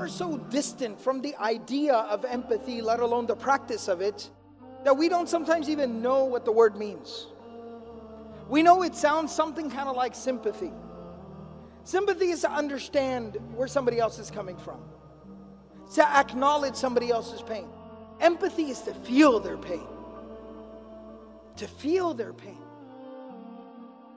are so distant from the idea of empathy, let alone the practice of it, that we don't sometimes even know what the word means. We know it sounds something kind of like sympathy. Sympathy is to understand where somebody else is coming from, to acknowledge somebody else's pain. Empathy is to feel their pain. To feel their pain.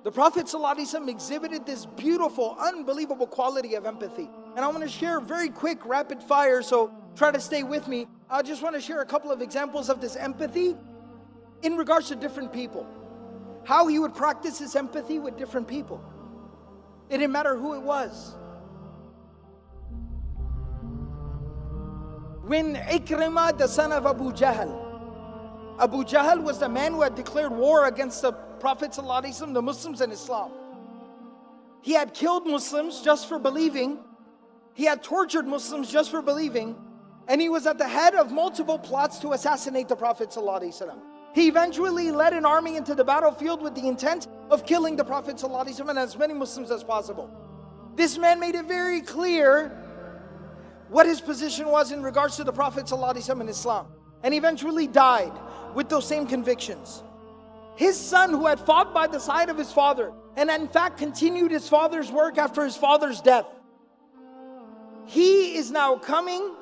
The Prophet ﷺ exhibited this beautiful, unbelievable quality of empathy. And I want to share very quick, rapid fire, so try to stay with me. I just want to share a couple of examples of this empathy in regards to different people. How he would practice his empathy with different people. It didn't matter who it was. When Ikrimah, the son of Abu Jahl was the man who had declared war against the Prophet ﷺ, the Muslims and Islam. He had killed Muslims just for believing. He had tortured Muslims just for believing. And he was at the head of multiple plots to assassinate the Prophet ﷺ. He eventually led an army into the battlefield with the intent of killing the Prophet ﷺ and as many Muslims as possible. This man made it very clear what his position was in regards to the Prophet ﷺ and Islam. And eventually died with those same convictions. His son, who had fought by the side of his father, and in fact continued his father's work after his father's death, he is now coming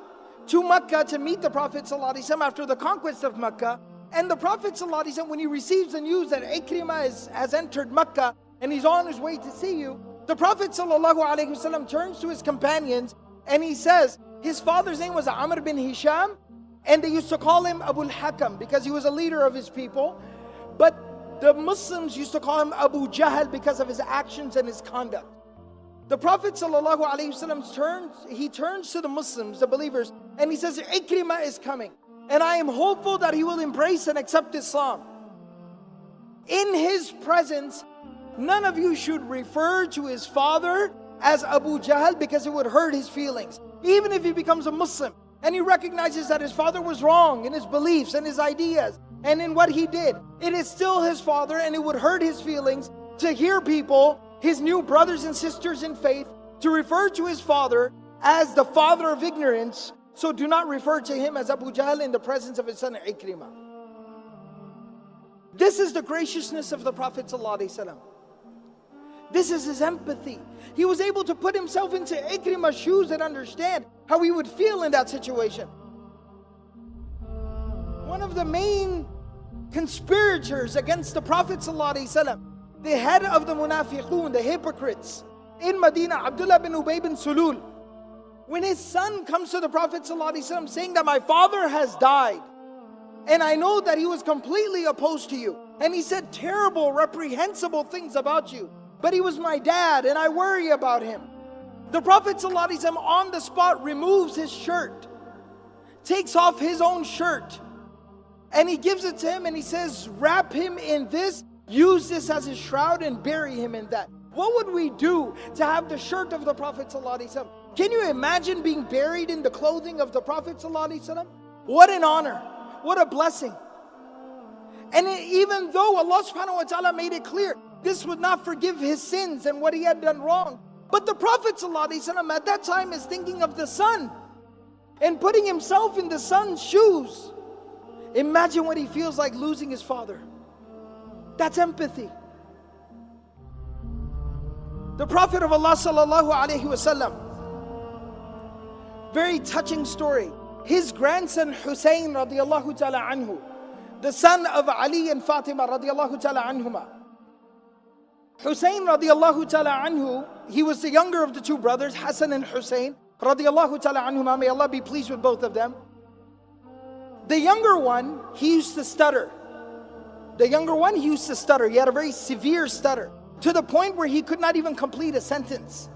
to Mecca to meet the Prophet ﷺ after the conquest of Mecca. And the Prophet ﷺ, when he receives the news that Ikrimah has entered Mecca and he's on his way to see you, the Prophet ﷺ turns to his companions and he says, his father's name was Amr bin Hisham, and they used to call him Abu al-Hakam because he was a leader of his people. But the Muslims used to call him Abu Jahl because of his actions and his conduct. The Prophet ﷺ turns to the Muslims, the believers, and he says, Ikrimah is coming. And I am hopeful that he will embrace and accept Islam. In his presence, none of you should refer to his father as Abu Jahl because it would hurt his feelings. Even if he becomes a Muslim and he recognizes that his father was wrong in his beliefs and his ideas and in what he did, it is still his father and it would hurt his feelings to hear people, his new brothers and sisters in faith, to refer to his father as the father of ignorance. So do not refer to him as Abu Jahl in the presence of his son Ikrimah. This is the graciousness of the Prophet ﷺ. This is his empathy. He was able to put himself into Ikrimah's shoes and understand how he would feel in that situation. One of the main conspirators against the Prophet ﷺ, the head of the Munafiqun, the hypocrites in Medina, Abdullah bin Ubay bin Sulul, when his son comes to the Prophet ﷺ saying that my father has died, and I know that he was completely opposed to you, and he said terrible, reprehensible things about you, but he was my dad and I worry about him. The Prophet ﷺ on the spot removes his shirt, takes off his own shirt, and he gives it to him and he says, wrap him in this, use this as his shroud and bury him in that. What would we do to have the shirt of the Prophet ﷺ? Can you imagine being buried in the clothing of the Prophet ﷺ? What an honor, what a blessing. And even though Allah subhanahu wa ta'ala made it clear, this would not forgive his sins and what he had done wrong. But the Prophet ﷺ at that time is thinking of the son and putting himself in the son's shoes. Imagine what he feels like losing his father. That's empathy. The Prophet of Allah sallallahu alaihi wasallam, very touching story. His grandson Hussein radiallahu ta'ala anhu, the son of Ali and Fatima radiallahu ta'ala anhuma. Hussein radiallahu ta'ala anhu, he was the younger of the two brothers, Hassan and Hussein radiallahu ta'ala anhuma. May Allah be pleased with both of them. The younger one, he used to stutter. He had a very severe stutter, to the point where he could not even complete a sentence.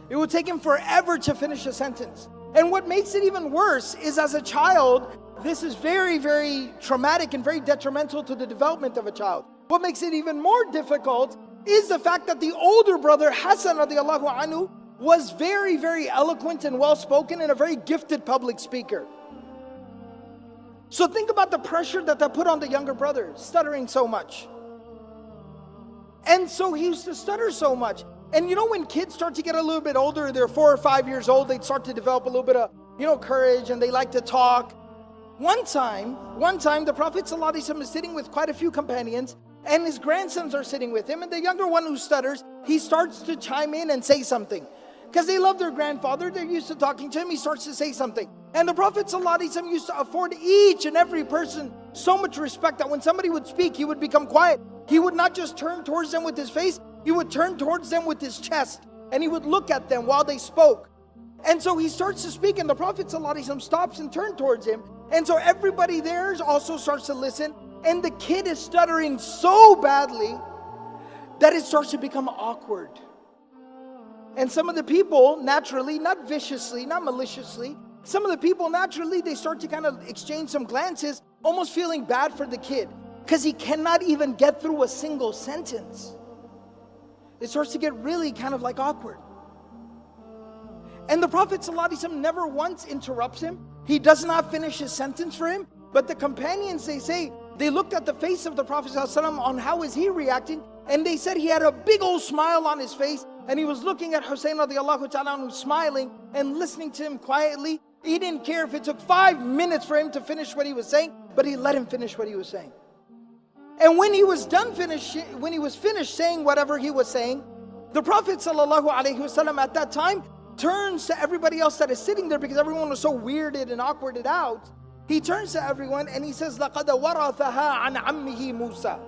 It would take him forever to finish a sentence. And what makes it even worse is, as a child, this is very, very traumatic and very detrimental to the development of a child. What makes it even more difficult is the fact that the older brother, Hassan radiallahu anhu, was very, very eloquent and well-spoken and a very gifted public speaker. So think about the pressure that put on the younger brother, stuttering so much. And so he used to stutter so much. And you know, when kids start to get a little bit older, they're 4 or 5 years old, they start to develop a little bit of, courage, and they like to talk. One time, the Prophet ﷺ is sitting with quite a few companions, and his grandsons are sitting with him, and the younger one who stutters, he starts to chime in and say something. Because they love their grandfather, they're used to talking to him, he starts to say something. And the Prophet ﷺ used to afford each and every person so much respect that when somebody would speak, he would become quiet. He would not just turn towards them with his face, he would turn towards them with his chest, and he would look at them while they spoke. And so he starts to speak, and the Prophet ﷺ stops and turns towards him. And so everybody there also starts to listen, and the kid is stuttering so badly that it starts to become awkward. And some of the people naturally, not viciously, not maliciously, some of the people naturally, they start to kind of exchange some glances, almost feeling bad for the kid, because he cannot even get through a single sentence. It starts to get really kind of like awkward. And the Prophet ﷺ never once interrupts him. He does not finish his sentence for him. But the companions, they say, they looked at the face of the Prophet ﷺ on how is he reacting, and they said he had a big old smile on his face, and he was looking at Hussein radiallahu ta'ala anhu, smiling and listening to him quietly. He didn't care if it took 5 minutes for him to finish what he was saying, but he let him finish what he was saying. And when he was finished saying whatever he was saying, the Prophet ﷺ at that time turns to everybody else that is sitting there, because everyone was so weirded and awkwarded out. He turns to everyone and he says, لَقَدْ وَرَثَهَا عَنْ عَمِّهِ مُوسَى.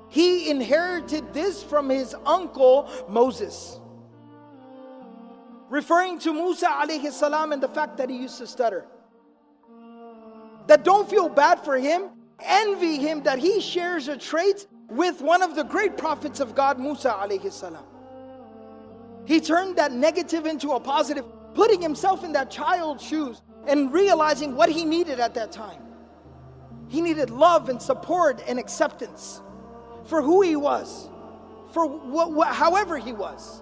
He inherited this from his uncle Moses. Referring to Musa alayhi salam and the fact that he used to stutter. That don't feel bad for him, envy him that he shares a trait with one of the great prophets of God, Musa alayhi salam. He turned that negative into a positive, putting himself in that child's shoes and realizing what he needed at that time. He needed love and support and acceptance for who he was, for however he was.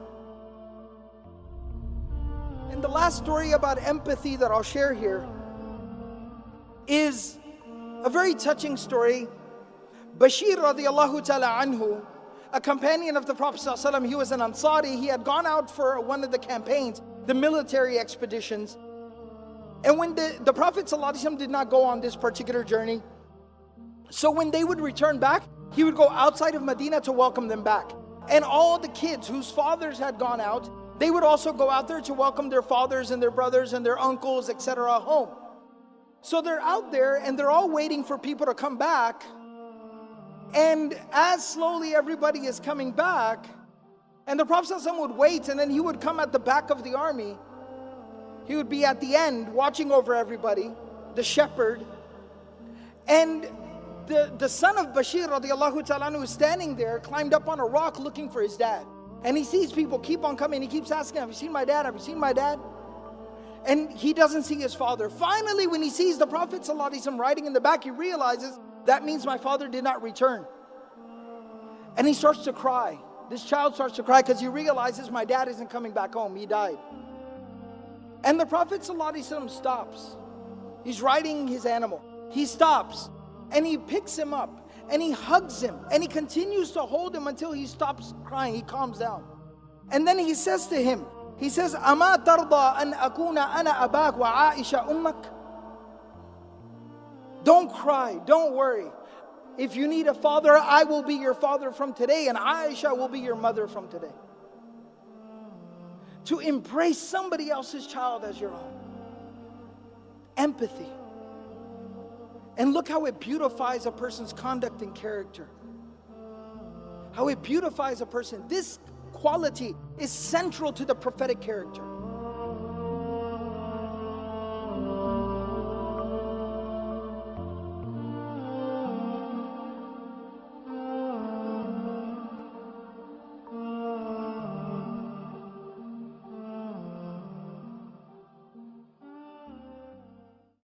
And the last story about empathy that I'll share here is a very touching story. Bashir radiallahu ta'ala anhu, a companion of the Prophet ﷺ, he was an Ansari. He had gone out for one of the campaigns, the military expeditions. And when the Prophet ﷺ did not go on this particular journey, so when they would return back, he would go outside of Medina to welcome them back. And all the kids whose fathers had gone out, they would also go out there to welcome their fathers and their brothers and their uncles, etc. home. So they're out there and they're all waiting for people to come back. And as slowly everybody is coming back, and the Prophet ﷺ would wait, and then he would come at the back of the army. He would be at the end watching over everybody, the shepherd. And the son of Bashir radiallahu ta'ala anhu is standing there, climbed up on a rock looking for his dad. And he sees people keep on coming. He keeps asking, have you seen my dad? Have you seen my dad? And he doesn't see his father. Finally, when he sees the Prophet ﷺ riding in the back, he realizes, that means my father did not return. And he starts to cry. This child starts to cry because he realizes my dad isn't coming back home. He died. And the Prophet ﷺ stops. He's riding his animal. He stops and he picks him up and he hugs him and he continues to hold him until he stops crying. He calms down. And then he says to him, he says, أَمَا تَرْضَى أَنْ أَكُونَ أَنَا أَبَاكَ وَعَائِشَ أُمَّكَ. Don't cry, don't worry. If you need a father, I will be your father from today, and Aisha will be your mother from today. To embrace somebody else's child as your own. Empathy. And look how it beautifies a person's conduct and character. How it beautifies a person. This quality is central to the prophetic character.